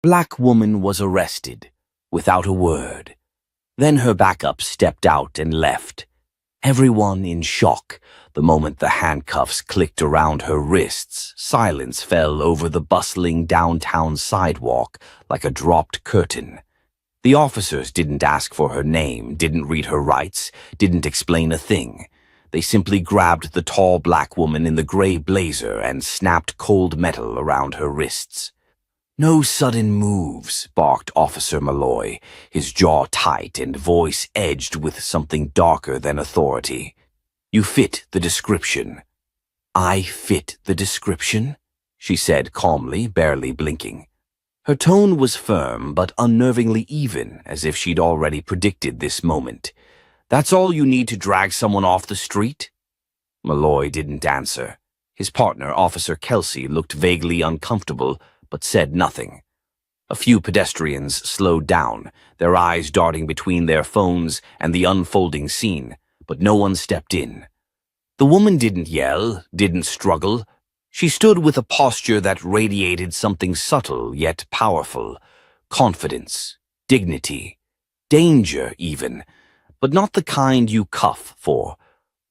Black woman was arrested, without a word. Then her backup stepped out and left. Everyone in shock. The moment the handcuffs clicked around her wrists, silence fell over the bustling downtown sidewalk like a dropped curtain. The officers didn't ask for her name, didn't read her rights, didn't explain a thing. They simply grabbed the tall black woman in the gray blazer and snapped cold metal around her wrists. "No sudden moves," barked Officer Malloy, his jaw tight and voice edged with something darker than authority. "You fit the description." "I fit the description?" she said calmly, barely blinking. Her tone was firm but unnervingly even, as if she'd already predicted this moment. "That's all you need to drag someone off the street?" Malloy didn't answer. His partner, Officer Kelsey, looked vaguely uncomfortable, but said nothing. A few pedestrians slowed down, their eyes darting between their phones and the unfolding scene, but no one stepped in. The woman didn't yell, didn't struggle. She stood with a posture that radiated something subtle yet powerful: confidence, dignity, danger even, but not the kind you cuff for.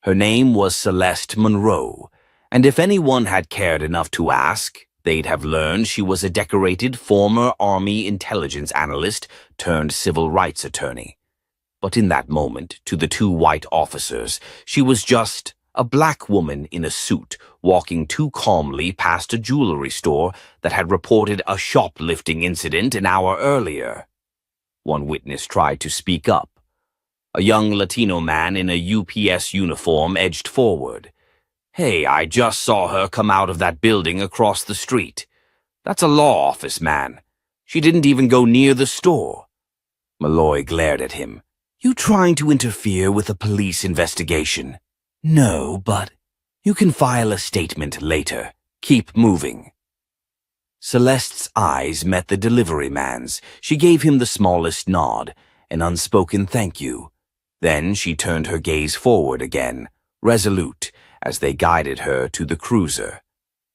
Her name was Celeste Monroe, and if anyone had cared enough to ask, they'd have learned she was a decorated former Army intelligence analyst turned civil rights attorney. But in that moment, to the two white officers, she was just a black woman in a suit walking too calmly past a jewelry store that had reported a shoplifting incident an hour earlier. One witness tried to speak up. A young Latino man in a UPS uniform edged forward. "Hey, I just saw her come out of that building across the street. That's a law office, man. She didn't even go near the store." Malloy glared at him. "You trying to interfere with a police investigation?" "No, but you can file a statement later. Keep moving." Celeste's eyes met the delivery man's. She gave him the smallest nod, an unspoken thank you. Then she turned her gaze forward again, resolute, as they guided her to the cruiser.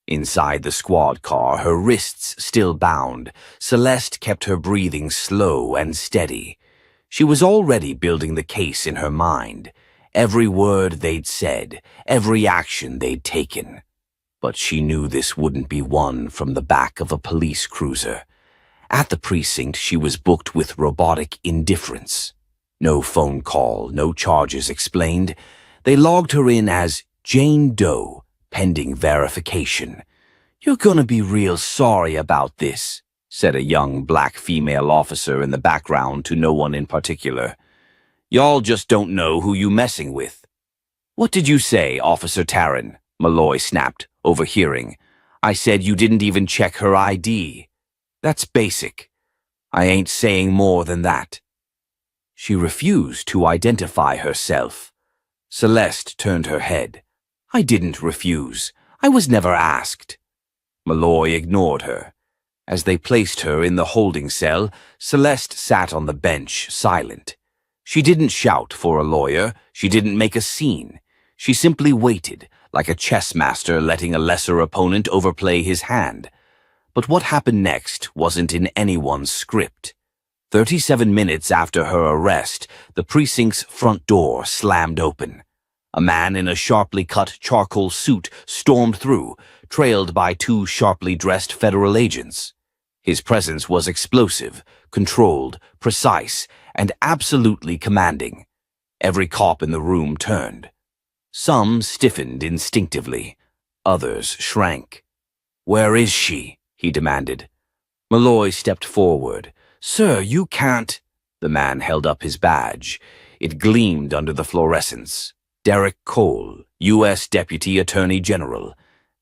Inside the squad car, her wrists still bound, Celeste kept her breathing slow and steady. She was already building the case in her mind, every word they'd said, every action they'd taken. But she knew this wouldn't be won from the back of a police cruiser. At the precinct, she was booked with robotic indifference. No phone call, no charges explained. They logged her in as Jane Doe, pending verification. "You're gonna be real sorry about this," said a young black female officer in the background to no one in particular. "Y'all just don't know who you messing with." "What did you say, Officer Taryn?" Malloy snapped, overhearing. "I said you didn't even check her ID. That's basic. I ain't saying more than that." She refused to identify herself. Celeste turned her head. "I didn't refuse. I was never asked." Malloy ignored her. As they placed her in the holding cell, Celeste sat on the bench, silent. She didn't shout for a lawyer. She didn't make a scene. She simply waited, like a chess master letting a lesser opponent overplay his hand. But what happened next wasn't in anyone's script. 37 minutes after her arrest, the precinct's front door slammed open. A man in a sharply cut charcoal suit stormed through, trailed by two sharply dressed federal agents. His presence was explosive, controlled, precise, and absolutely commanding. Every cop in the room turned. Some stiffened instinctively. Others shrank. "Where is she?" he demanded. Malloy stepped forward. "Sir, you can't—" The man held up his badge. It gleamed under the fluorescence. Derek Cole, U.S. Deputy Attorney General.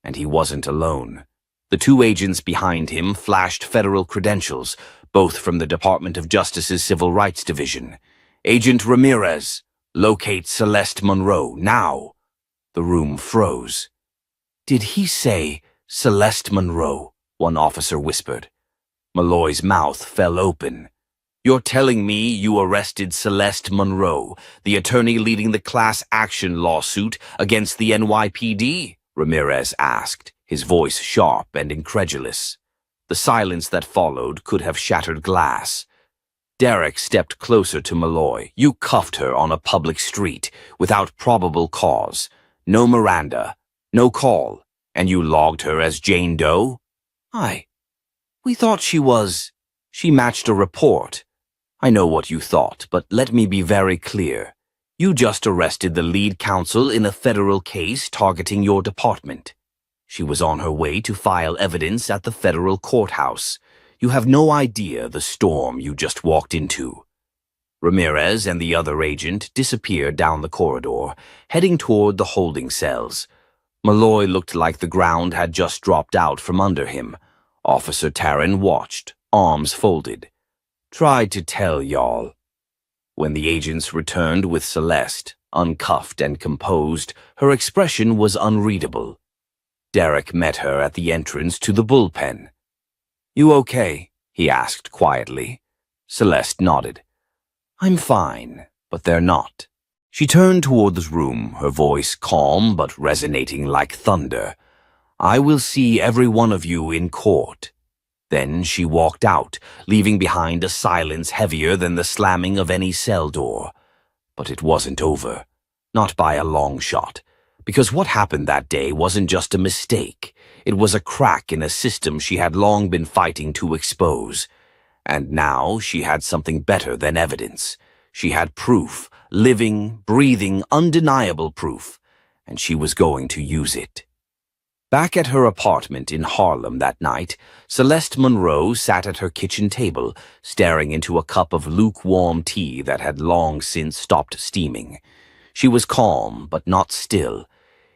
And he wasn't alone. The two agents behind him flashed federal credentials, both from the Department of Justice's Civil Rights Division. "Agent Ramirez, locate Celeste Monroe, now." The room froze. "Did he say Celeste Monroe?" one officer whispered. Malloy's mouth fell open. "You're telling me you arrested Celeste Monroe, the attorney leading the class action lawsuit against the NYPD?" Ramirez asked, his voice sharp and incredulous. The silence that followed could have shattered glass. Derek stepped closer to Malloy. You cuffed her on a public street, without probable cause. No Miranda, no call, and you logged her as Jane Doe? We thought she was. She matched a report. I know what you thought, but let me be very clear. You just arrested the lead counsel in a federal case targeting your department. She was on her way to file evidence at the federal courthouse. You have no idea the storm you just walked into. Ramirez and the other agent disappeared down the corridor, heading toward the holding cells. Malloy looked like the ground had just dropped out from under him. Officer Taryn watched, arms folded. Tried to tell y'all. When the agents returned with Celeste, uncuffed and composed, her expression was unreadable. Derek met her at the entrance to the bullpen. "You okay?" he asked quietly. Celeste nodded. "I'm fine, but they're not." She turned toward the room, her voice calm but resonating like thunder. "I will see every one of you in court." Then she walked out, leaving behind a silence heavier than the slamming of any cell door. But it wasn't over. Not by a long shot. Because what happened that day wasn't just a mistake. It was a crack in a system she had long been fighting to expose. And now she had something better than evidence. She had proof, living, breathing, undeniable proof. And she was going to use it. Back at her apartment in Harlem that night, Celeste Monroe sat at her kitchen table, staring into a cup of lukewarm tea that had long since stopped steaming. She was calm, but not still.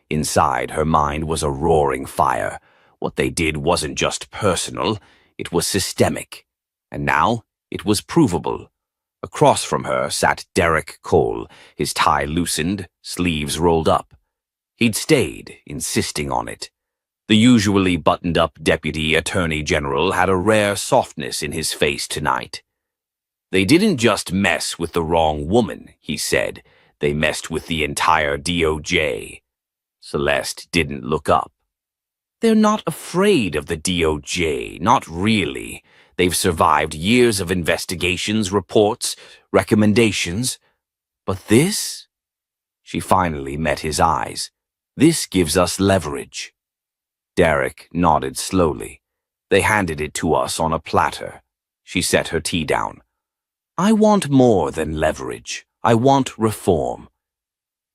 Inside, her mind was a roaring fire. What they did wasn't just personal, it was systemic. And now, it was provable. Across from her sat Derek Cole, his tie loosened, sleeves rolled up. He'd stayed, insisting on it. The usually buttoned-up Deputy Attorney General had a rare softness in his face tonight. "They didn't just mess with the wrong woman," he said. "They messed with the entire DOJ." Celeste didn't look up. "They're not afraid of the DOJ, not really. They've survived years of investigations, reports, recommendations. But this?" She finally met his eyes. "This gives us leverage." Derek nodded slowly. "They handed it to us on a platter." She set her tea down. "I want more than leverage. I want reform.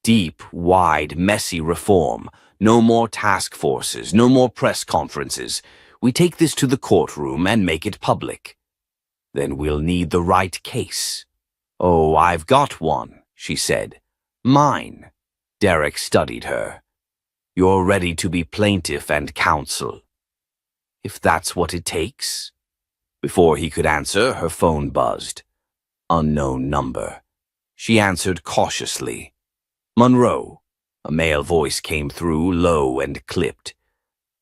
Deep, wide, messy reform. No more task forces, no more press conferences. We take this to the courtroom and make it public. Then we'll need the right case." "Oh, I've got one," she said. "Mine." Derek studied her. "You're ready to be plaintiff and counsel." "If that's what it takes." Before he could answer, her phone buzzed. Unknown number. She answered cautiously. "Monroe." A male voice came through, low and clipped.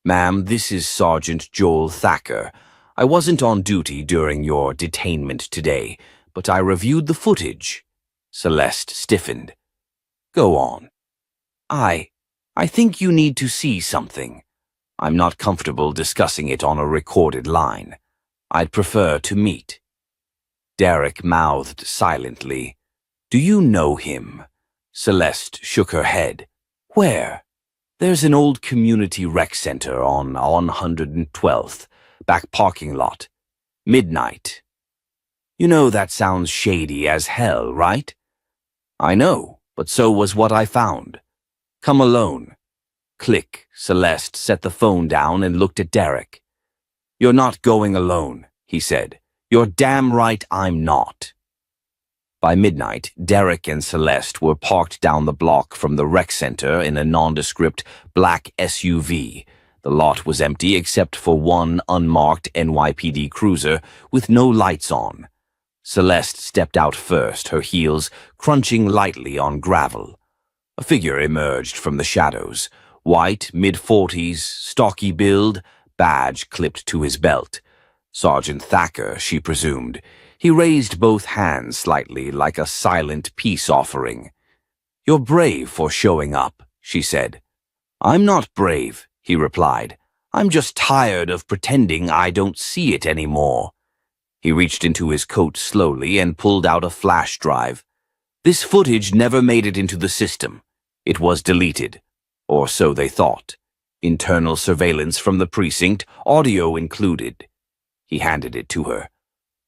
"Ma'am, this is Sergeant Joel Thacker. I wasn't on duty during your detainment today, but I reviewed the footage." Celeste stiffened. "Go on." I think you need to see something. I'm not comfortable discussing it on a recorded line. I'd prefer to meet." Derek mouthed silently. "Do you know him?" Celeste shook her head. "Where?" "There's an old community rec center on 112th, back parking lot. Midnight." "You know that sounds shady as hell, right?" "I know, but so was what I found. Come alone." Click. Celeste set the phone down and looked at Derek. "You're not going alone," he said. "You're damn right I'm not." By midnight, Derek and Celeste were parked down the block from the rec center in a nondescript black SUV. The lot was empty except for one unmarked NYPD cruiser with no lights on. Celeste stepped out first, her heels crunching lightly on gravel. A figure emerged from the shadows. White, mid-40s, stocky build, badge clipped to his belt. Sergeant Thacker, she presumed. He raised both hands slightly like a silent peace offering. "You're brave for showing up," she said. "I'm not brave," he replied. I'm just tired of pretending I don't see it anymore." He reached into his coat slowly and pulled out a flash drive. This footage never made it into the system. It was deleted, or so they thought. Internal surveillance from the precinct, audio included. He handed it to her.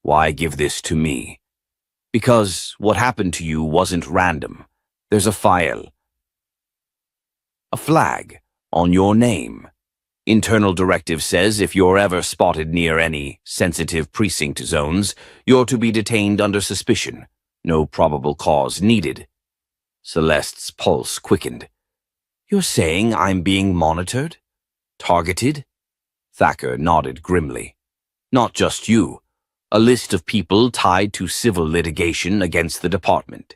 "Why give this to me?" "Because what happened to you wasn't random. There's a file. A flag on your name. Internal directive says if you're ever spotted near any sensitive precinct zones, you're to be detained under suspicion. No probable cause needed." Celeste's pulse quickened. "You're saying I'm being monitored? Targeted?" Thacker nodded grimly. "Not just you. A list of people tied to civil litigation against the department.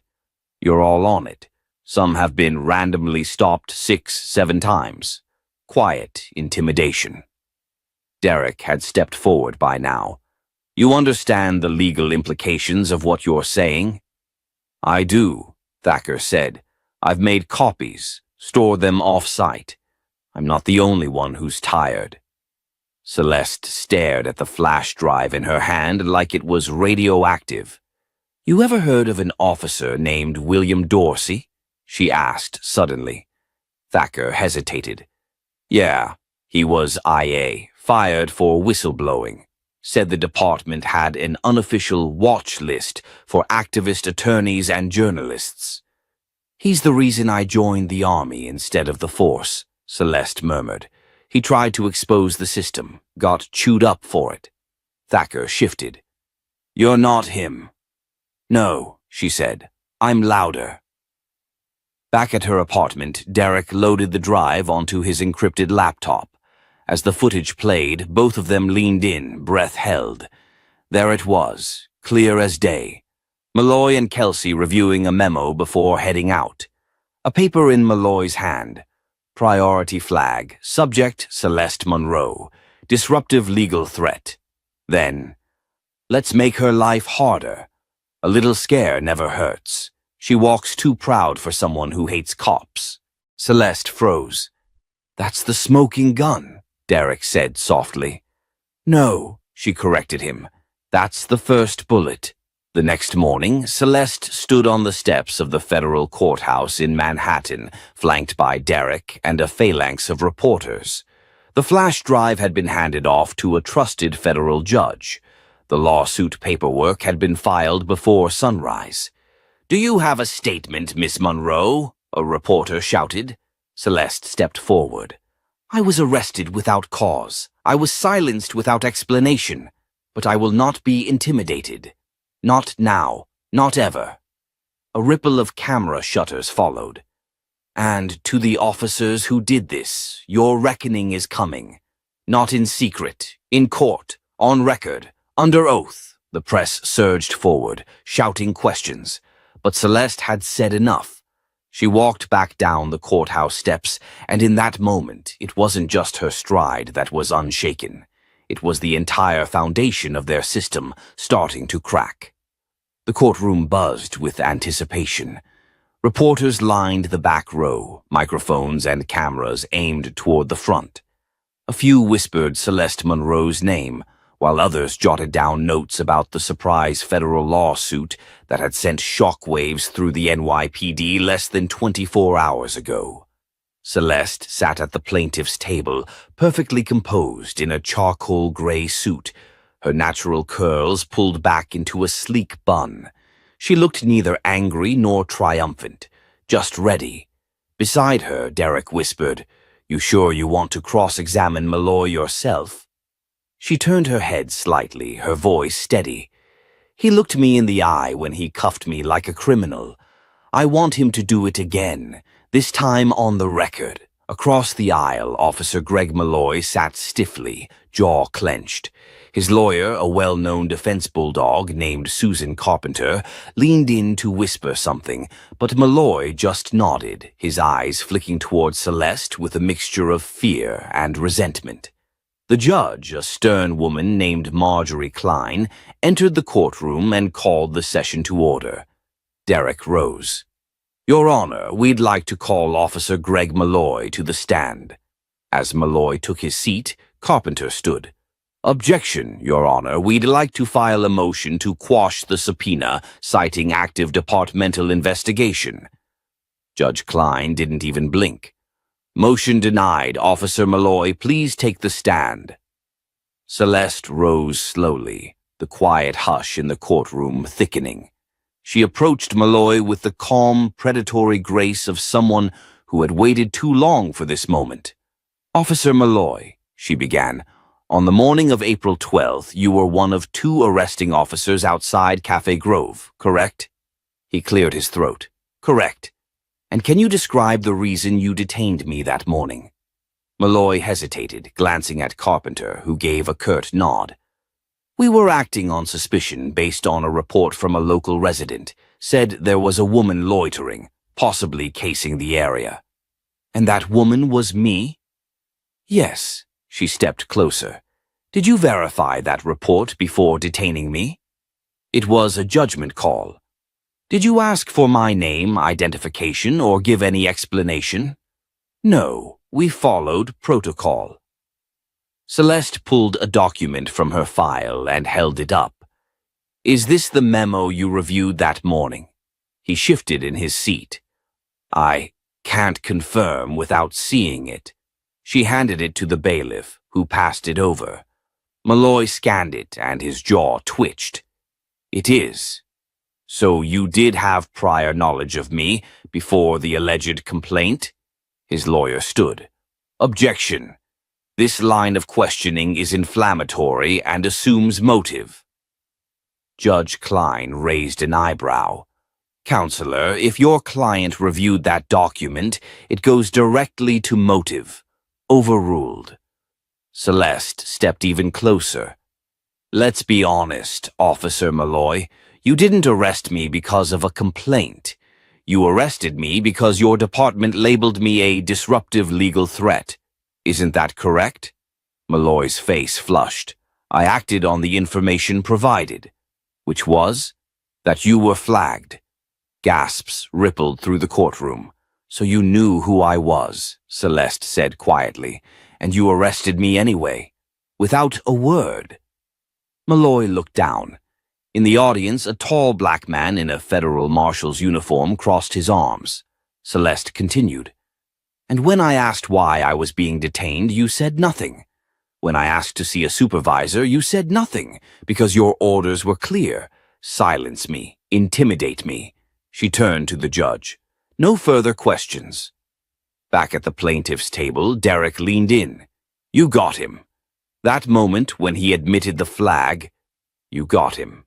You're all on it. Some have been randomly stopped 6, 7 times. Quiet intimidation." Derek had stepped forward by now. "You understand the legal implications of what you're saying?" "I do," Thacker said. "I've made copies, stored them off-site. I'm not the only one who's tired." Celeste stared at the flash drive in her hand like it was radioactive. "You ever heard of an officer named William Dorsey?" she asked suddenly. Thacker hesitated. "Yeah, he was IA, fired for whistleblowing. Said the department had an unofficial watch list for activist attorneys and journalists." "He's the reason I joined the army instead of the force," Celeste murmured. "He tried to expose the system, got chewed up for it." Thacker shifted. "You're not him." "No," she said. "I'm louder." Back at her apartment, Derek loaded the drive onto his encrypted laptop. As the footage played, both of them leaned in, breath held. There it was, clear as day. Malloy and Kelsey reviewing a memo before heading out. A paper in Malloy's hand. Priority flag, subject Celeste Monroe. Disruptive legal threat. Then, "Let's make her life harder. A little scare never hurts. She walks too proud for someone who hates cops." Celeste froze. "That's the smoking gun," Derek said softly. "No," she corrected him. "That's the first bullet." The next morning, Celeste stood on the steps of the federal courthouse in Manhattan, flanked by Derek and a phalanx of reporters. The flash drive had been handed off to a trusted federal judge. The lawsuit paperwork had been filed before sunrise. "Do you have a statement, Miss Monroe?" a reporter shouted. Celeste stepped forward. "I was arrested without cause. I was silenced without explanation. But I will not be intimidated. Not now. Not ever." A ripple of camera shutters followed. "And to the officers who did this, your reckoning is coming. Not in secret, in court, on record, under oath." The press surged forward, shouting questions. But Celeste had said enough. She walked back down the courthouse steps, and in that moment, it wasn't just her stride that was unshaken. It was the entire foundation of their system starting to crack. The courtroom buzzed with anticipation. Reporters lined the back row, microphones and cameras aimed toward the front. A few whispered Celeste Monroe's name, while others jotted down notes about the surprise federal lawsuit that had sent shockwaves through the NYPD less than 24 hours ago. Celeste sat at the plaintiff's table, perfectly composed in a charcoal gray suit, her natural curls pulled back into a sleek bun. She looked neither angry nor triumphant, just ready. Beside her, Derek whispered, "You sure you want to cross-examine Malloy yourself?" She turned her head slightly, her voice steady. "He looked me in the eye when he cuffed me like a criminal. I want him to do it again, this time on the record." Across the aisle, Officer Greg Malloy sat stiffly, jaw clenched. His lawyer, a well-known defense bulldog named Susan Carpenter, leaned in to whisper something, but Malloy just nodded, his eyes flicking toward Celeste with a mixture of fear and resentment. The judge, a stern woman named Marjorie Klein, entered the courtroom and called the session to order. Derek rose. "Your Honor, we'd like to call Officer Greg Malloy to the stand." As Malloy took his seat, Carpenter stood. "Objection, Your Honor. We'd like to file a motion to quash the subpoena, citing active departmental investigation." Judge Klein didn't even blink. "Motion denied. Officer Malloy, please take the stand." Celeste rose slowly, the quiet hush in the courtroom thickening. She approached Malloy with the calm, predatory grace of someone who had waited too long for this moment. "Officer Malloy," she began, "on the morning of April 12th, you were one of 2 arresting officers outside Cafe Grove, correct?" He cleared his throat. "Correct. And can you describe the reason you detained me that morning?" Malloy hesitated, glancing at Carpenter, who gave a curt nod. "We were acting on suspicion based on a report from a local resident. Said there was a woman loitering, possibly casing the area." "And that woman was me?" "Yes." She stepped closer. "Did you verify that report before detaining me?" "It was a judgment call." "Did you ask for my name, identification, or give any explanation?" "No, we followed protocol." Celeste pulled a document from her file and held it up. "Is this the memo you reviewed that morning?" He shifted in his seat. "I can't confirm without seeing it." She handed it to the bailiff, who passed it over. Malloy scanned it, and his jaw twitched. "It is. So you did have prior knowledge of me before the alleged complaint?" His lawyer stood. "Objection. This line of questioning is inflammatory and assumes motive." Judge Klein raised an eyebrow. "Counselor, if your client reviewed that document, it goes directly to motive. Overruled." Celeste stepped even closer. "Let's be honest, Officer Malloy. You didn't arrest me because of a complaint. You arrested me because your department labeled me a disruptive legal threat. Isn't that correct?" Malloy's face flushed. "I acted on the information provided." "Which was?" "That you were flagged." Gasps rippled through the courtroom. "So you knew who I was," Celeste said quietly, "and you arrested me anyway, without a word." Malloy looked down. In the audience, a tall black man in a federal marshal's uniform crossed his arms. Celeste continued. "And when I asked why I was being detained, you said nothing. When I asked to see a supervisor, you said nothing, because your orders were clear. Silence me, intimidate me." She turned to the judge. "No further questions." Back at the plaintiff's table, Derek leaned in. "You got him. That moment when he admitted the flag, you got him."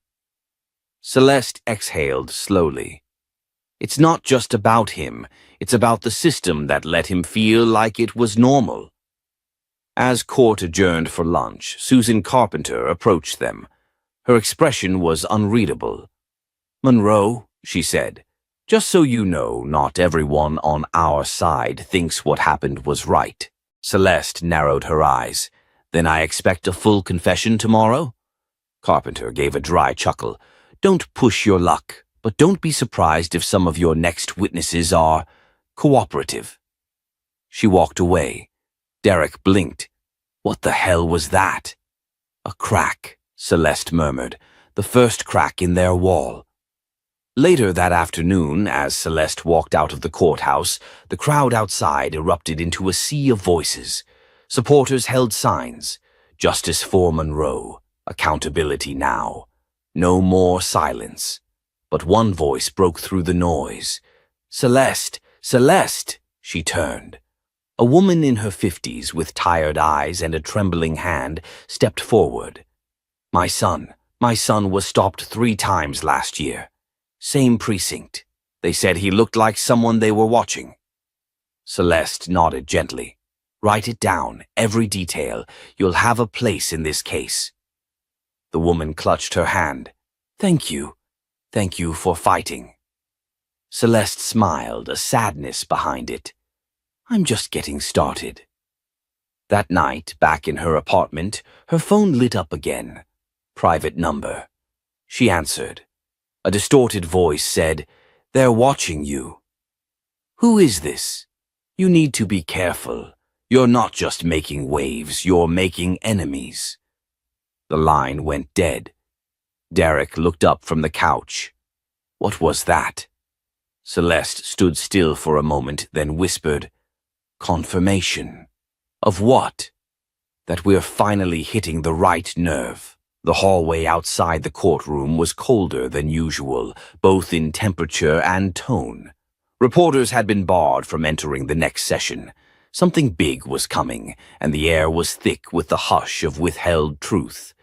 Celeste exhaled slowly. "It's not just about him. It's about the system that let him feel like it was normal." As court adjourned for lunch, Susan Carpenter approached them. Her expression was unreadable. "Monroe," she said, "just so you know, not everyone on our side thinks what happened was right." Celeste narrowed her eyes. "Then I expect a full confession tomorrow?" Carpenter gave a dry chuckle. "Don't push your luck, but don't be surprised if some of your next witnesses are cooperative." She walked away. Derek blinked. "What the hell was that?" "A crack," Celeste murmured. "The first crack in their wall." Later that afternoon, as Celeste walked out of the courthouse, the crowd outside erupted into a sea of voices. Supporters held signs. "Justice for Monroe. Accountability now. No more silence." But one voice broke through the noise. "Celeste! Celeste!" She turned. A woman in her 50s with tired eyes and a trembling hand stepped forward. My son was stopped 3 times last year. Same precinct. They said he looked like someone they were watching." Celeste nodded gently. "Write it down, every detail. You'll have a place in this case." The woman clutched her hand. "Thank you. Thank you for fighting." Celeste smiled, a sadness behind it. "I'm just getting started." That night, back in her apartment, her phone lit up again. Private number. She answered. A distorted voice said, "They're watching you." "Who is this? You need to be careful. You're not just making waves, you're making enemies. The line went dead. Derek looked up from the couch. What was that? Celeste stood still for a moment, then whispered, "Confirmation." Of what? That we're finally hitting the right nerve. The hallway outside the courtroom was colder than usual, both in temperature and tone. Reporters had been barred from entering the next session. Something big was coming, and the air was thick with the hush of withheld truth.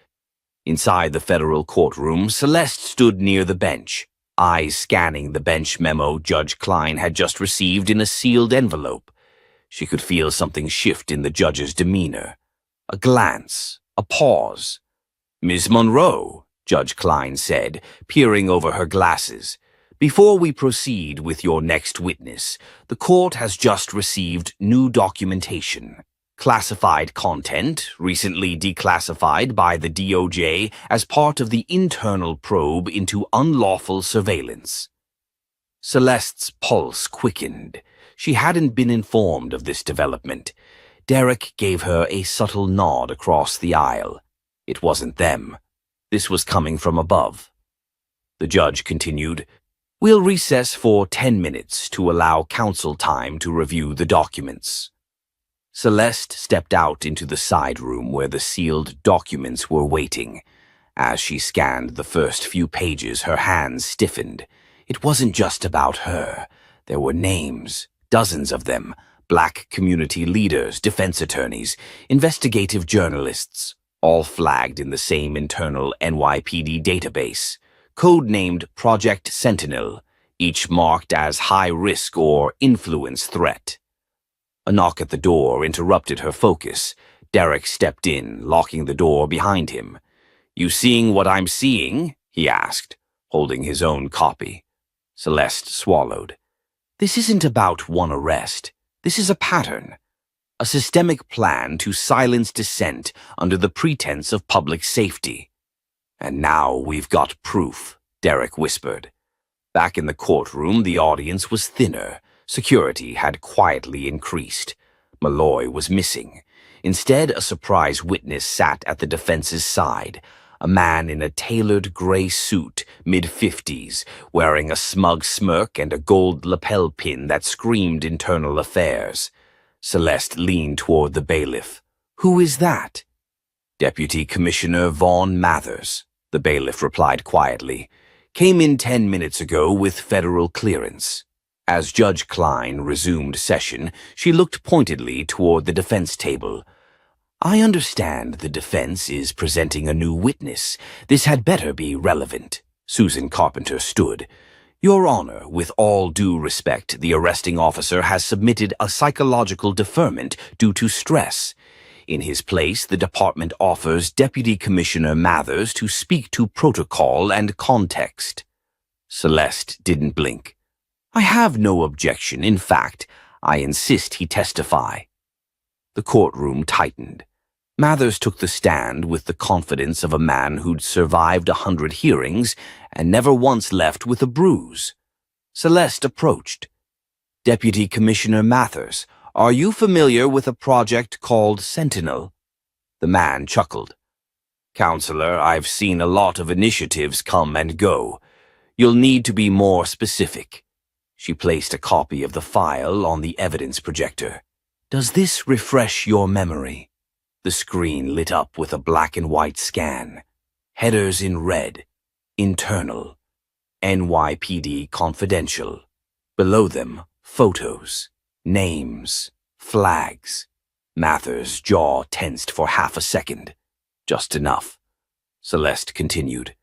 Inside the federal courtroom, Celeste stood near the bench, eyes scanning the bench memo Judge Klein had just received in a sealed envelope. She could feel something shift in the judge's demeanor. A glance, a pause. "Ms. Monroe," Judge Klein said, peering over her glasses, "before we proceed with your next witness, the court has just received new documentation. Classified content, recently declassified by the DOJ as part of the internal probe into unlawful surveillance." Celeste's pulse quickened. She hadn't been informed of this development. Derek gave her a subtle nod across the aisle. It wasn't them. This was coming from above. The judge continued, "We'll recess for 10 minutes to allow counsel time to review the documents." Celeste stepped out into the side room where the sealed documents were waiting. As she scanned the first few pages, her hands stiffened. It wasn't just about her. There were names, dozens of them, Black community leaders, defense attorneys, investigative journalists, all flagged in the same internal NYPD database, codenamed Project Sentinel, each marked as high risk or influence threat. A knock at the door interrupted her focus. Derek stepped in, locking the door behind him. "You seeing what I'm seeing?" he asked, holding his own copy. Celeste swallowed. This isn't about one arrest. This is a pattern. A systemic plan to silence dissent under the pretense of public safety. "And now we've got proof," Derek whispered. Back in the courtroom, the audience was thinner. Security had quietly increased. Malloy was missing. Instead, a surprise witness sat at the defense's side, a man in a tailored gray suit, mid-50s, wearing a smug smirk and a gold lapel pin that screamed internal affairs. Celeste leaned toward the bailiff. "Who is that?" "Deputy Commissioner Vaughn Mathers," the bailiff replied quietly. "Came in 10 minutes ago with federal clearance." As Judge Klein resumed session, she looked pointedly toward the defense table. "I understand the defense is presenting a new witness. This had better be relevant." Susan Carpenter stood. "Your Honor, with all due respect, the arresting officer has submitted a psychological deferment due to stress. In his place, the department offers Deputy Commissioner Mathers to speak to protocol and context." Celeste didn't blink. "I have no objection. In fact, I insist he testify." The courtroom tightened. Mathers took the stand with the confidence of a man who'd survived 100 hearings and never once left with a bruise. Celeste approached. "Deputy Commissioner Mathers, are you familiar with a project called Sentinel?" The man chuckled. "Counselor, I've seen a lot of initiatives come and go. You'll need to be more specific." She placed a copy of the file on the evidence projector. "Does this refresh your memory?" The screen lit up with a black and white scan. Headers in red. Internal. NYPD Confidential. Below them, photos. Names. Flags. Mathers' jaw tensed for half a second. Just enough. Celeste continued.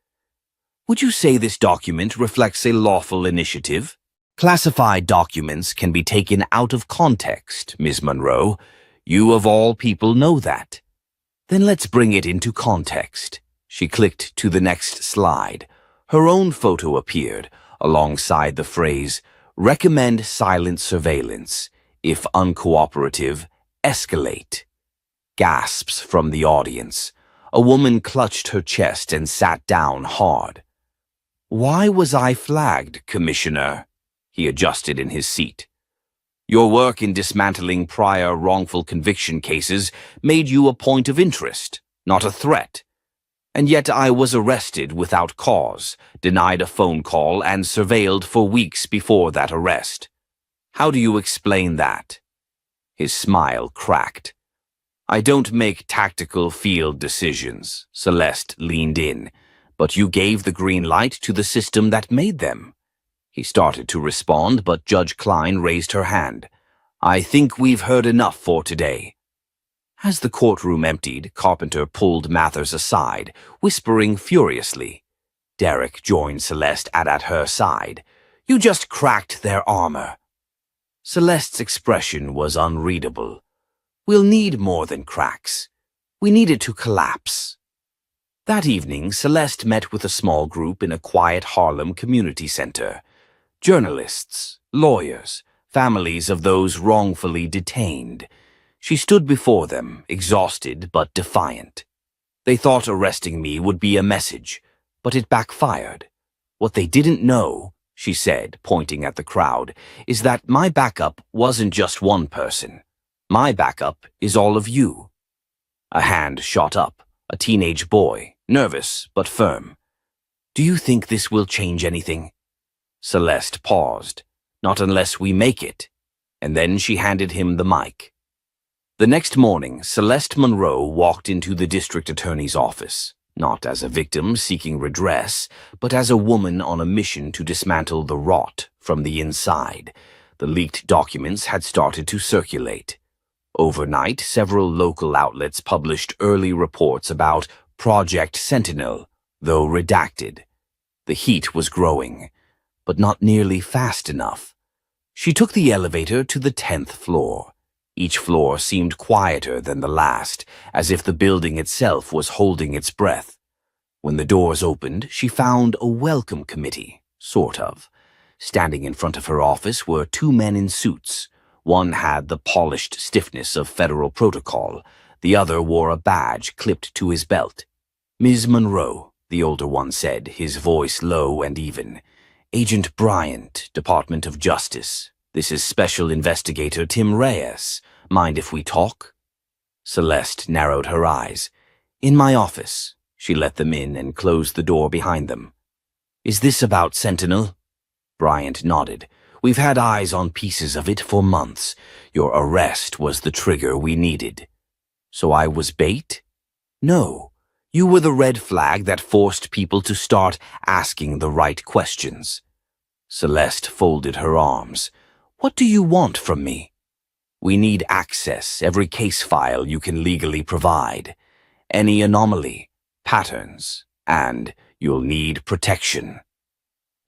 "Would you say this document reflects a lawful initiative?" "Classified documents can be taken out of context, Ms. Monroe. You of all people know that." "Then let's bring it into context." She clicked to the next slide. Her own photo appeared, alongside the phrase, "Recommend silent surveillance. If uncooperative, escalate." Gasps from the audience. A woman clutched her chest and sat down hard. "Why was I flagged, Commissioner?" He adjusted in his seat. Your work in dismantling prior wrongful conviction cases made you a point of interest, not a threat. And yet I was arrested without cause, denied a phone call, and surveilled for weeks before that arrest. How do you explain that?" His smile cracked. "I don't make tactical field decisions," Celeste leaned in, "but you gave the green light to the system that made them." He started to respond, but Judge Klein raised her hand. "I think we've heard enough for today." As the courtroom emptied, Carpenter pulled Mathers aside, whispering furiously. Derek joined Celeste at her side. "You just cracked their armor." Celeste's expression was unreadable. "We'll need more than cracks. We need it to collapse." That evening, Celeste met with a small group in a quiet Harlem community center. Journalists, lawyers, families of those wrongfully detained. She stood before them, exhausted but defiant. "They thought arresting me would be a message, but it backfired. What they didn't know," she said, pointing at the crowd, "is that my backup wasn't just one person. My backup is all of you." A hand shot up, a teenage boy, nervous but firm. "Do you think this will change anything?" Celeste paused. "Not unless we make it." And then she handed him the mic. The next morning, Celeste Monroe walked into the district attorney's office, not as a victim seeking redress, but as a woman on a mission to dismantle the rot from the inside. The leaked documents had started to circulate. Overnight, several local outlets published early reports about Project Sentinel, though redacted. The heat was growing, but not nearly fast enough. She took the elevator to the 10th floor. Each floor seemed quieter than the last, as if the building itself was holding its breath. When the doors opened, she found a welcome committee, sort of. Standing in front of her office were two men in suits. One had the polished stiffness of federal protocol. The other wore a badge clipped to his belt. "Ms. Monroe," the older one said, his voice low and even. "Agent Bryant, Department of Justice. This is Special Investigator Tim Reyes. Mind if we talk?" Celeste narrowed her eyes. "In my office." She let them in and closed the door behind them. "Is this about Sentinel?" Bryant nodded. "We've had eyes on pieces of it for months. Your arrest was the trigger we needed." "So I was bait?" "No. You were the red flag that forced people to start asking the right questions." Celeste folded her arms. "What do you want from me?" "We need access, every case file you can legally provide. Any anomaly, patterns, and you'll need protection."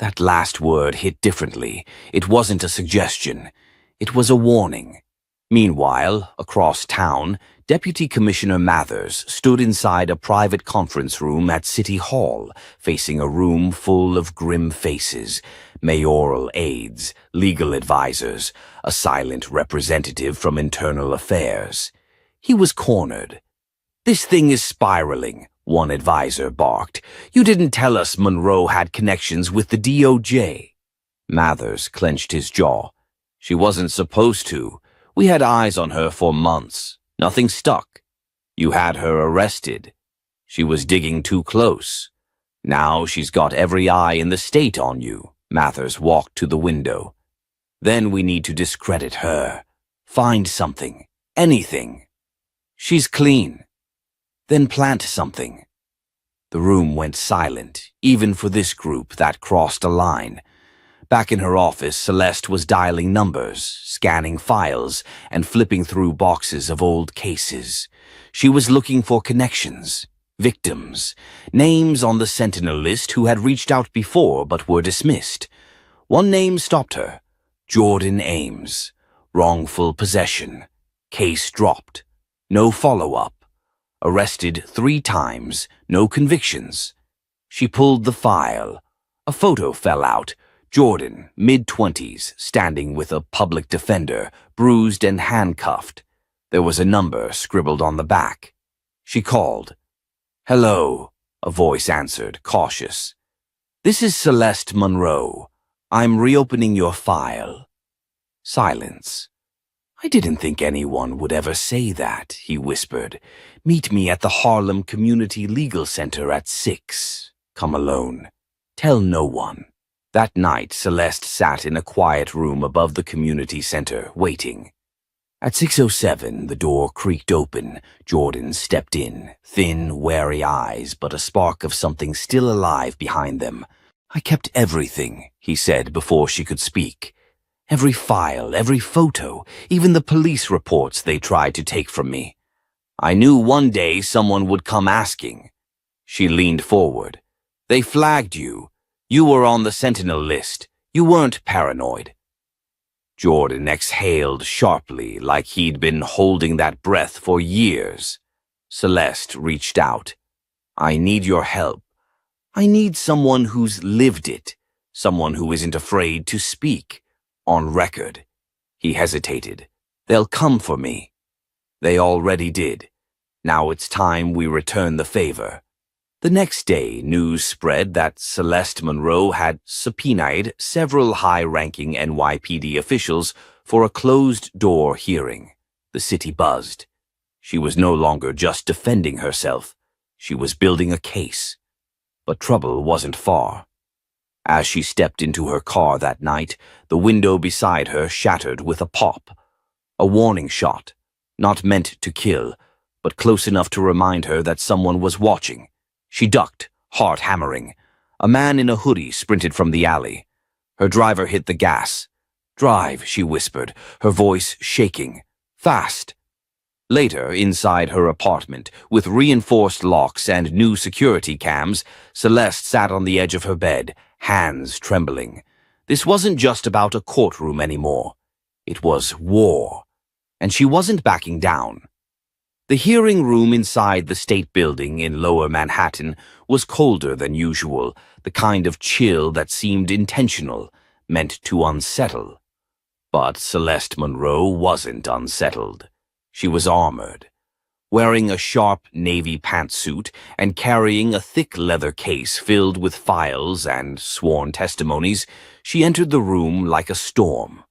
That last word hit differently. It wasn't a suggestion. It was a warning. Meanwhile, across town, Deputy Commissioner Mathers stood inside a private conference room at City Hall, facing a room full of grim faces, mayoral aides, legal advisors, a silent representative from Internal Affairs. He was cornered. "This thing is spiraling," one advisor barked. "You didn't tell us Monroe had connections with the DOJ." Mathers clenched his jaw. "She wasn't supposed to. We had eyes on her for months. Nothing stuck. You had her arrested. She was digging too close. Now she's got every eye in the state on you." Mathers walked to the window. "Then we need to discredit her. Find something. Anything. She's clean. Then plant something." The room went silent, even for this group that crossed a line. Back in her office, Celeste was dialing numbers, scanning files, and flipping through boxes of old cases. She was looking for connections, victims, names on the Sentinel list who had reached out before but were dismissed. One name stopped her: Jordan Ames. Wrongful possession. Case dropped. No follow-up. Arrested 3 times. No convictions. She pulled the file. A photo fell out. Jordan, mid-20s, standing with a public defender, bruised and handcuffed. There was a number scribbled on the back. She called. "Hello," a voice answered, cautious. "This is Celeste Monroe. I'm reopening your file." Silence. "I didn't think anyone would ever say that," he whispered. "Meet me at the Harlem Community Legal Center at 6. Come alone. Tell no one." That night, Celeste sat in a quiet room above the community center, waiting. At 6:07, the door creaked open. Jordan stepped in, thin, wary eyes, but a spark of something still alive behind them. "I kept everything," he said before she could speak. "Every file, every photo, even the police reports they tried to take from me. I knew one day someone would come asking." She leaned forward. "They flagged you. You were on the Sentinel list. You weren't paranoid." Jordan exhaled sharply, like he'd been holding that breath for years. Celeste reached out. "I need your help. I need someone who's lived it, someone who isn't afraid to speak. On record." He hesitated. "They'll come for me." "They already did. Now it's time we return the favor." The next day, news spread that Celeste Monroe had subpoenaed several high-ranking NYPD officials for a closed-door hearing. The city buzzed. She was no longer just defending herself. She was building a case. But trouble wasn't far. As she stepped into her car that night, the window beside her shattered with a pop. A warning shot, not meant to kill, but close enough to remind her that someone was watching. She ducked, heart hammering. A man in a hoodie sprinted from the alley. Her driver hit the gas. "Drive," she whispered, her voice shaking. "Fast." Later, inside her apartment, with reinforced locks and new security cams, Celeste sat on the edge of her bed, hands trembling. This wasn't just about a courtroom anymore. It was war. And she wasn't backing down. The hearing room inside the State Building in Lower Manhattan was colder than usual, the kind of chill that seemed intentional, meant to unsettle. But Celeste Monroe wasn't unsettled. She was armored. Wearing a sharp navy pantsuit and carrying a thick leather case filled with files and sworn testimonies, she entered the room like a storm.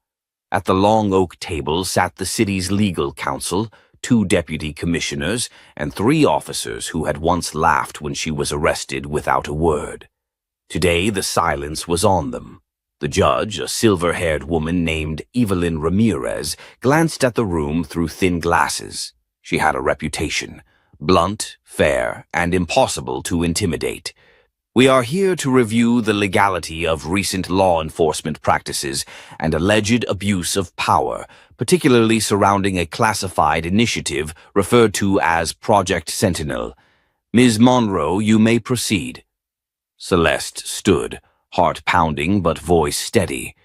At the long oak table sat the city's legal counsel, 2 deputy commissioners, and 3 officers who had once laughed when she was arrested without a word. Today the silence was on them. The judge, a silver-haired woman named Evelyn Ramirez, glanced at the room through thin glasses. She had a reputation, blunt, fair, and impossible to intimidate. "We are here to review the legality of recent law enforcement practices and alleged abuse of power, particularly surrounding a classified initiative referred to as Project Sentinel. Ms. Monroe, you may proceed." Celeste stood, heart pounding but voice steady.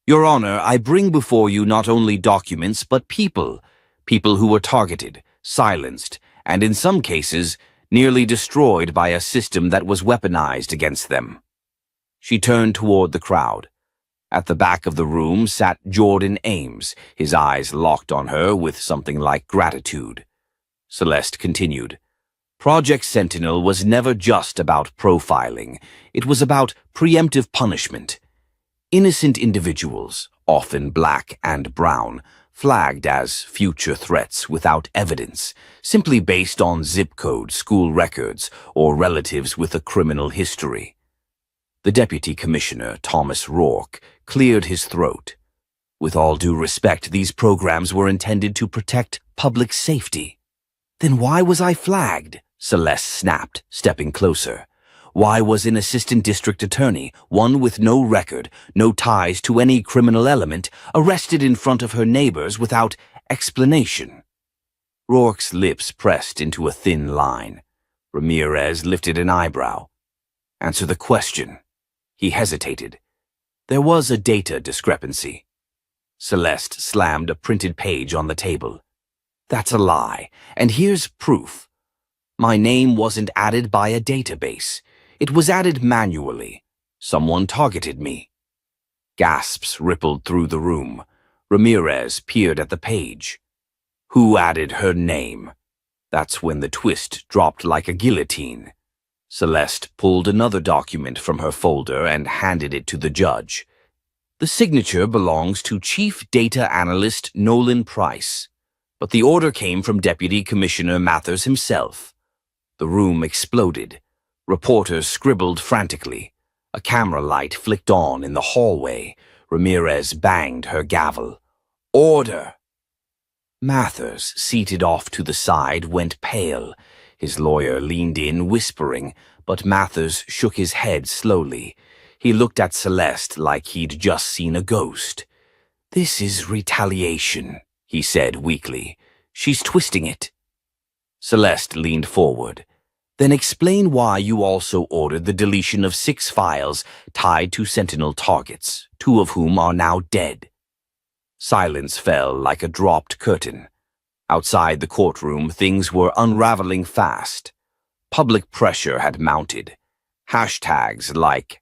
"Your Honor, I bring before you not only documents but people who were targeted, silenced, and in some cases, nearly destroyed by a system that was weaponized against them." She turned toward the crowd. At the back of the room sat Jordan Ames, his eyes locked on her with something like gratitude. Celeste continued. "Project Sentinel was never just about profiling. It was about preemptive punishment. Innocent individuals, often black and brown, flagged as future threats without evidence, simply based on zip code, school records, or relatives with a criminal history." The deputy commissioner, Thomas Rourke, cleared his throat. "With all due respect, these programs were intended to protect public safety." "Then why was I flagged?" Celeste snapped, stepping closer. "Why was an assistant district attorney, one with no record, no ties to any criminal element, arrested in front of her neighbors without explanation?" Rourke's lips pressed into a thin line. Ramirez lifted an eyebrow. "Answer the question." He hesitated. "There was a data discrepancy." Celeste slammed a printed page on the table. "That's a lie, and here's proof. My name wasn't added by a database. It was added manually. Someone targeted me." Gasps rippled through the room. Ramirez peered at the page. "Who added her name?" That's when the twist dropped like a guillotine. Celeste pulled another document from her folder and handed it to the judge. The signature belongs to Chief Data Analyst Nolan Price, but the order came from Deputy Commissioner Mathers himself. The room exploded. Reporters scribbled frantically. A camera light flicked on in the hallway. Ramirez banged her gavel. "Order!" Mathers, seated off to the side, went pale. His lawyer leaned in, whispering, but Mathers shook his head slowly. He looked at Celeste like he'd just seen a ghost. "This is retaliation," he said weakly. "She's twisting it." Celeste leaned forward. "Then explain why you also ordered the deletion of 6 files tied to Sentinel targets, 2 of whom are now dead." Silence fell like a dropped curtain. Outside the courtroom, things were unraveling fast. Public pressure had mounted. Hashtags like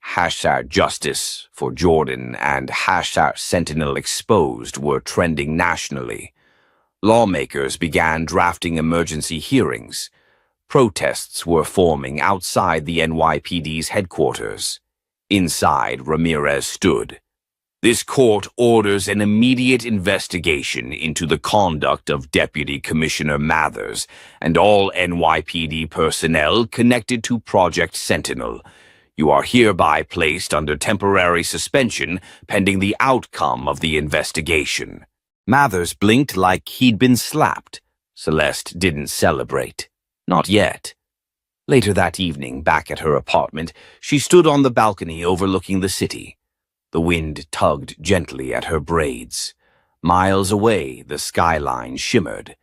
#Justice for Jordan and #Sentinel Exposed were trending nationally. Lawmakers began drafting emergency hearings. Protests were forming outside the NYPD's headquarters. Inside, Ramirez stood. "This court orders an immediate investigation into the conduct of Deputy Commissioner Mathers and all NYPD personnel connected to Project Sentinel. You are hereby placed under temporary suspension pending the outcome of the investigation." Mathers blinked like he'd been slapped. Celeste didn't celebrate. Not yet. Later that evening, back at her apartment, she stood on the balcony overlooking the city. The wind tugged gently at her braids. Miles away, the skyline shimmered.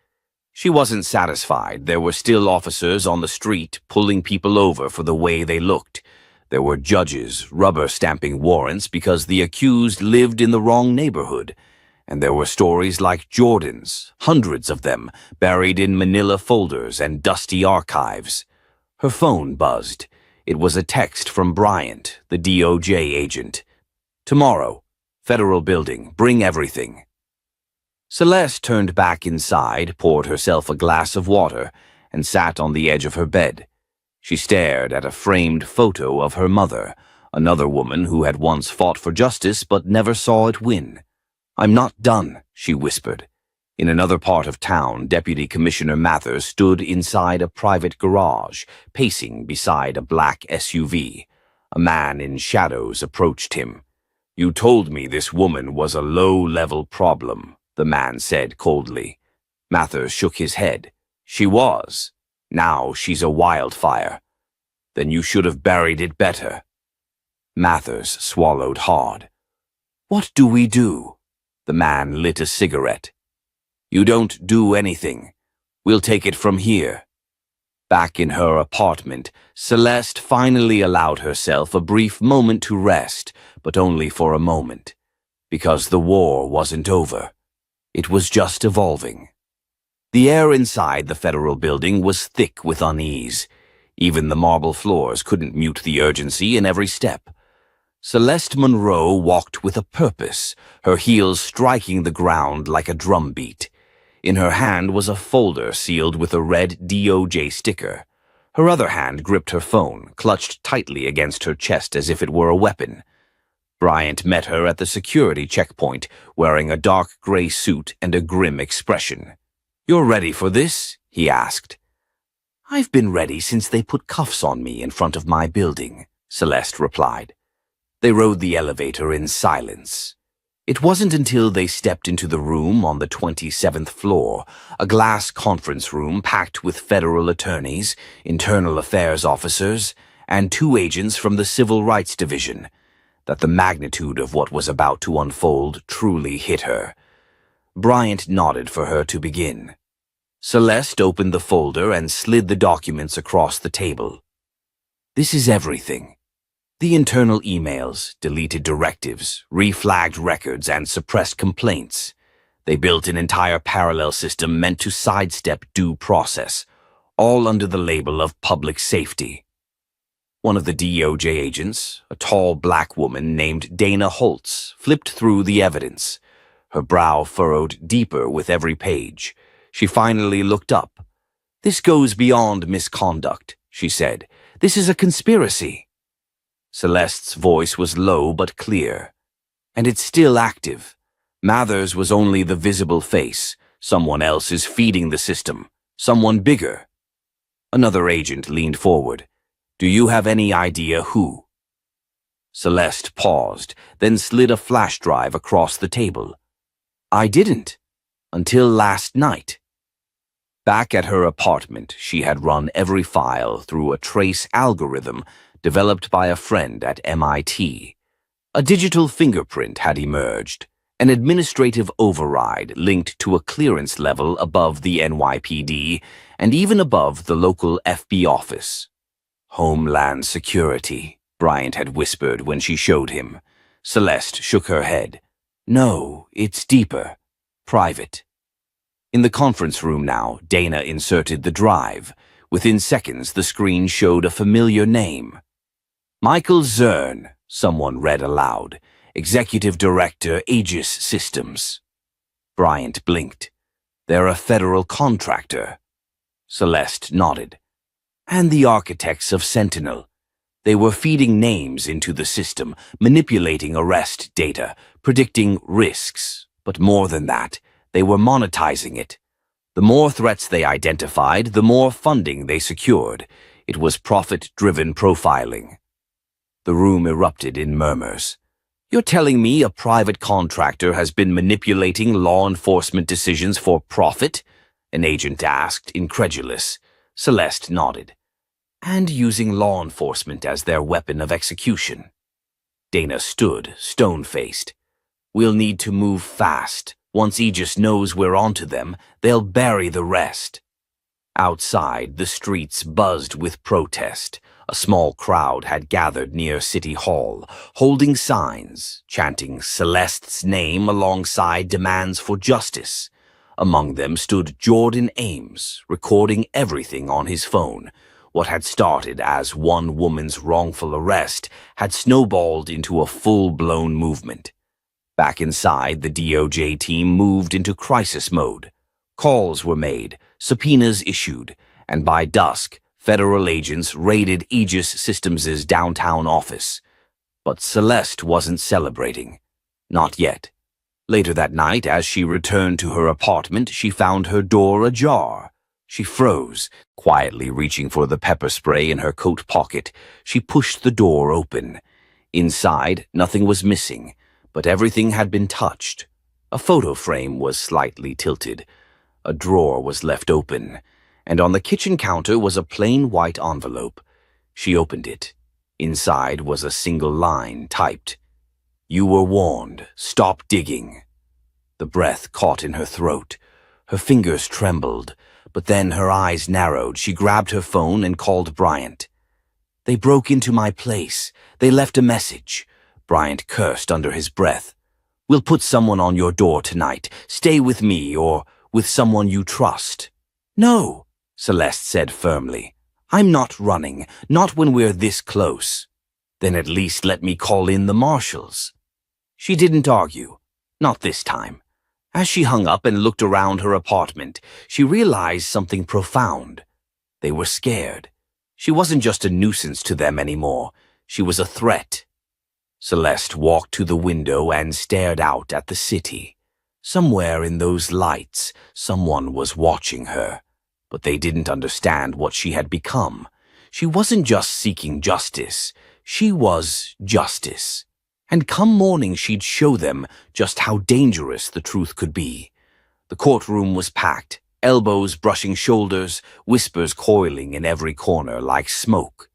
She wasn't satisfied. There were still officers on the street pulling people over for the way they looked. There were judges rubber-stamping warrants because the accused lived in the wrong neighborhood. And there were stories like Jordan's, hundreds of them, buried in manila folders and dusty archives. Her phone buzzed. It was a text from Bryant, the DOJ agent. "Tomorrow, Federal Building, bring everything." Celeste turned back inside, poured herself a glass of water, and sat on the edge of her bed. She stared at a framed photo of her mother, another woman who had once fought for justice but never saw it win. "I'm not done," she whispered. In another part of town, Deputy Commissioner Mathers stood inside a private garage, pacing beside a black SUV. A man in shadows approached him. "You told me this woman was a low-level problem," the man said coldly. Mathers shook his head. "She was. Now she's a wildfire." "Then you should have buried it better." Mathers swallowed hard. "What do we do?" The man lit a cigarette. "You don't do anything. We'll take it from here." Back in her apartment, Celeste finally allowed herself a brief moment to rest, but only for a moment. Because the war wasn't over. It was just evolving. The air inside the Federal Building was thick with unease. Even the marble floors couldn't mute the urgency in every step. Celeste Monroe walked with a purpose, her heels striking the ground like a drumbeat. In her hand was a folder sealed with a red DOJ sticker. Her other hand gripped her phone, clutched tightly against her chest as if it were a weapon. Bryant met her at the security checkpoint, wearing a dark gray suit and a grim expression. "You're ready for this?" he asked. "I've been ready since they put cuffs on me in front of my building," Celeste replied. They rode the elevator in silence. It wasn't until they stepped into the room on the 27th floor, a glass conference room packed with federal attorneys, internal affairs officers, and 2 agents from the Civil Rights Division, that the magnitude of what was about to unfold truly hit her. Bryant nodded for her to begin. Celeste opened the folder and slid the documents across the table. "This is everything. The internal emails, deleted directives, reflagged records, and suppressed complaints. They built an entire parallel system meant to sidestep due process, all under the label of public safety." One of the DOJ agents, a tall black woman named Dana Holtz, flipped through the evidence. Her brow furrowed deeper with every page. She finally looked up. "This goes beyond misconduct," she said. "This is a conspiracy." Celeste's voice was low but clear. And it's still active. Mathers was only the visible face. Someone else is feeding the system. Someone bigger. Another agent leaned forward. Do you have any idea who? Celeste paused, then slid a flash drive across the table. I didn't. Until last night. Back at her apartment, she had run every file through a trace algorithm developed by a friend at MIT. A digital fingerprint had emerged, an administrative override linked to a clearance level above the NYPD and even above the local FB office. Homeland Security, Bryant had whispered when she showed him. Celeste shook her head. No, it's deeper. Private. In the conference room now, Dana inserted the drive. Within seconds, the screen showed a familiar name. Michael Zern, someone read aloud. Executive Director, Aegis Systems. Bryant blinked. They're a federal contractor. Celeste nodded. And the architects of Sentinel. They were feeding names into the system, manipulating arrest data, predicting risks. But more than that, they were monetizing it. The more threats they identified, the more funding they secured. It was profit-driven profiling. The room erupted in murmurs. You're telling me a private contractor has been manipulating law enforcement decisions for profit? An agent asked, incredulous. Celeste nodded. And using law enforcement as their weapon of execution. Dana stood, stone-faced. We'll need to move fast. Once Aegis knows we're onto them, they'll bury the rest. Outside, the streets buzzed with protest. A small crowd had gathered near City Hall, holding signs, chanting Celeste's name alongside demands for justice. Among them stood Jordan Ames, recording everything on his phone. What had started as one woman's wrongful arrest had snowballed into a full-blown movement. Back inside, the DOJ team moved into crisis mode. Calls were made, subpoenas issued, and by dusk, federal agents raided Aegis Systems' downtown office. But Celeste wasn't celebrating. Not yet. Later that night, as she returned to her apartment, she found her door ajar. She froze, quietly reaching for the pepper spray in her coat pocket. She pushed the door open. Inside, nothing was missing, but everything had been touched. A photo frame was slightly tilted. A drawer was left open, and on the kitchen counter was a plain white envelope. She opened it. Inside was a single line typed. You were warned. Stop digging. The breath caught in her throat. Her fingers trembled, but then her eyes narrowed. She grabbed her phone and called Bryant. They broke into my place. They left a message. Bryant cursed under his breath. We'll put someone on your door tonight. Stay with me or with someone you trust. No, Celeste said firmly. I'm not running, not when we're this close. Then at least let me call in the marshals. She didn't argue. Not this time. As she hung up and looked around her apartment, she realized something profound. They were scared. She wasn't just a nuisance to them anymore. She was a threat. Celeste walked to the window and stared out at the city. Somewhere in those lights, someone was watching her. But they didn't understand what she had become. She wasn't just seeking justice. She was justice. And come morning, she'd show them just how dangerous the truth could be. The courtroom was packed, elbows brushing shoulders, whispers coiling in every corner like smoke.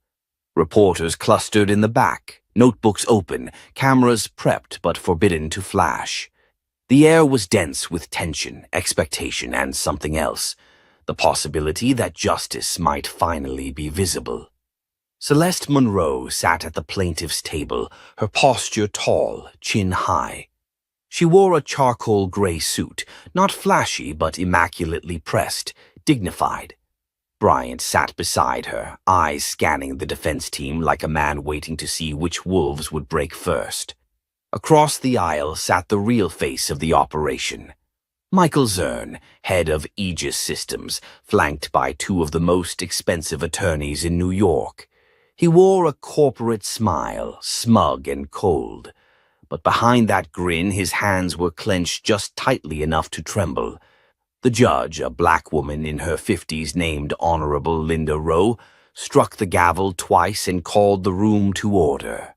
Reporters clustered in the back, notebooks open, cameras prepped but forbidden to flash. The air was dense with tension, expectation, and something else. The possibility that justice might finally be visible. Celeste Monroe sat at the plaintiff's table, her posture tall, chin high. She wore a charcoal gray suit, not flashy but immaculately pressed, dignified. Bryant sat beside her, eyes scanning the defense team like a man waiting to see which wolves would break first. Across the aisle sat the real face of the operation. Michael Zern, head of Aegis Systems, flanked by two of the most expensive attorneys in New York. He wore a corporate smile, smug and cold. but behind that grin his hands were clenched just tightly enough to tremble. The judge, a black woman in her 50s named Honorable Linda Rowe, struck the gavel twice and called the room to order.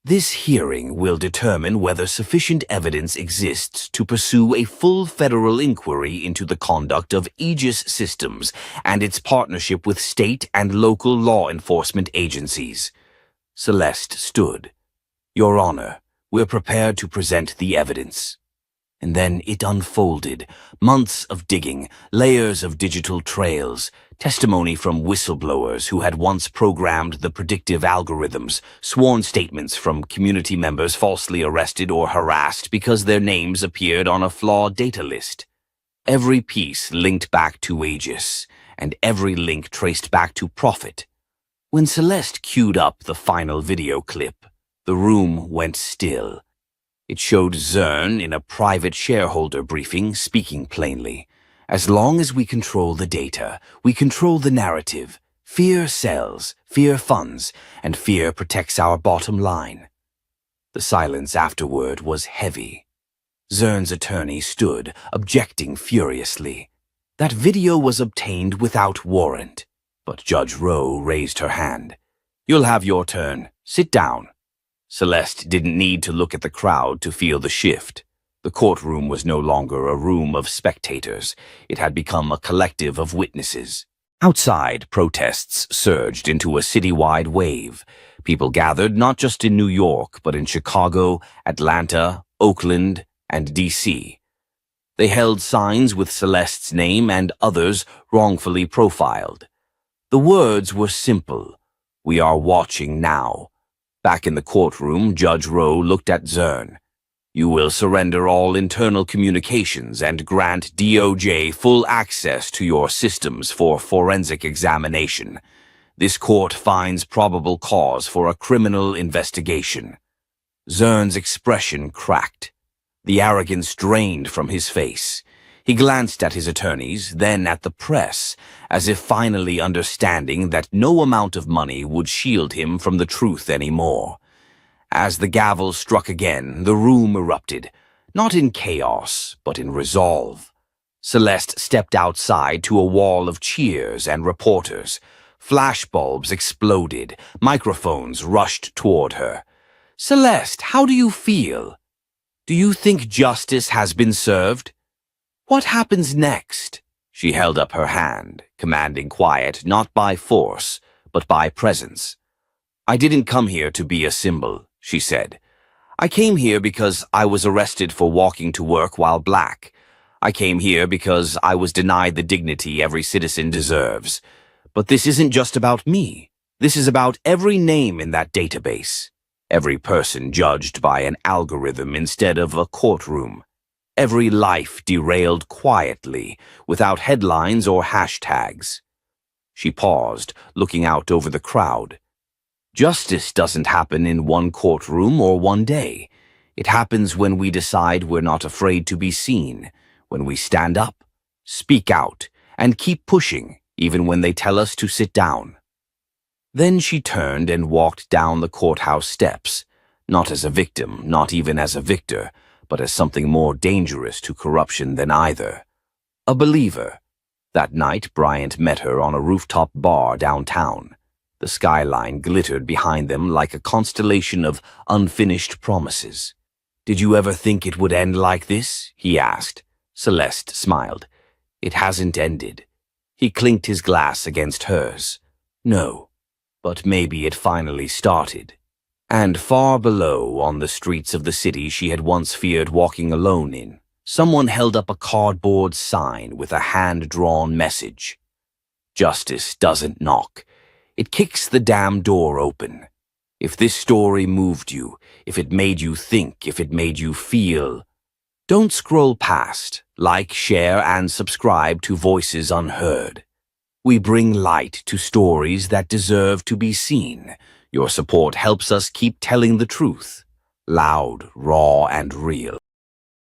This hearing will determine whether sufficient evidence exists to pursue a full federal inquiry into the conduct of Aegis Systems and its partnership with state and local law enforcement agencies. Celeste stood. Your Honor, we're prepared to present the evidence. And then it unfolded. Months of digging, layers of digital trails, testimony from whistleblowers who had once programmed the predictive algorithms, sworn statements from community members falsely arrested or harassed because their names appeared on a flawed data list. Every piece linked back to Aegis, and every link traced back to Prophet. When Celeste queued up the final video clip, the room went still. It showed Zern in a private shareholder briefing speaking plainly. As long as we control the data, we control the narrative. Fear sells, fear funds, and fear protects our bottom line. The silence afterward was heavy. Zern's attorney stood, objecting furiously. That video was obtained without warrant. But Judge Rowe raised her hand. You'll have your turn. Sit down. Celeste didn't need to look at the crowd to feel the shift. The courtroom was no longer a room of spectators. It had become a collective of witnesses. Outside, protests surged into a citywide wave. People gathered not just in New York, but in Chicago, Atlanta, Oakland, and D.C. They held signs with Celeste's name and others wrongfully profiled. The words were simple. We are watching now. Back in the courtroom, Judge Rowe looked at Zern. You will surrender all internal communications and grant DOJ full access to your systems for forensic examination. This court finds probable cause for a criminal investigation. Zern's expression cracked. The arrogance drained from his face. He glanced at his attorneys, then at the press, as if finally understanding that no amount of money would shield him from the truth anymore. As the gavel struck again, the room erupted, not in chaos, but in resolve. Celeste stepped outside to a wall of cheers and reporters. Flashbulbs exploded. Microphones rushed toward her. Celeste, how do you feel? Do you think justice has been served? What happens next? She held up her hand, commanding quiet not by force, but by presence. I didn't come here to be a symbol, she said. I came here because I was arrested for walking to work while black. I came here because I was denied the dignity every citizen deserves. But this isn't just about me. This is about every name in that database. Every person judged by an algorithm instead of a courtroom. Every life derailed quietly, without headlines or hashtags. She paused, looking out over the crowd. Justice doesn't happen in one courtroom or one day. It happens when we decide we're not afraid to be seen, when we stand up, speak out, and keep pushing, even when they tell us to sit down. Then she turned and walked down the courthouse steps, not as a victim, not even as a victor, but as something more dangerous to corruption than either. A believer. That night, Bryant met her on a rooftop bar downtown. The skyline glittered behind them like a constellation of unfinished promises. Did you ever think it would end like this? He asked. Celeste smiled. It hasn't ended. He clinked his glass against hers. No, but maybe it finally started. And far below, on the streets of the city she had once feared walking alone in, someone held up a cardboard sign with a hand-drawn message. Justice doesn't knock. It kicks the damn door open. If this story moved you, if it made you think, if it made you feel, don't scroll past. Like, share, and subscribe to Voices Unheard. We bring light to stories that deserve to be seen. Your support helps us keep telling the truth, loud, raw, and real.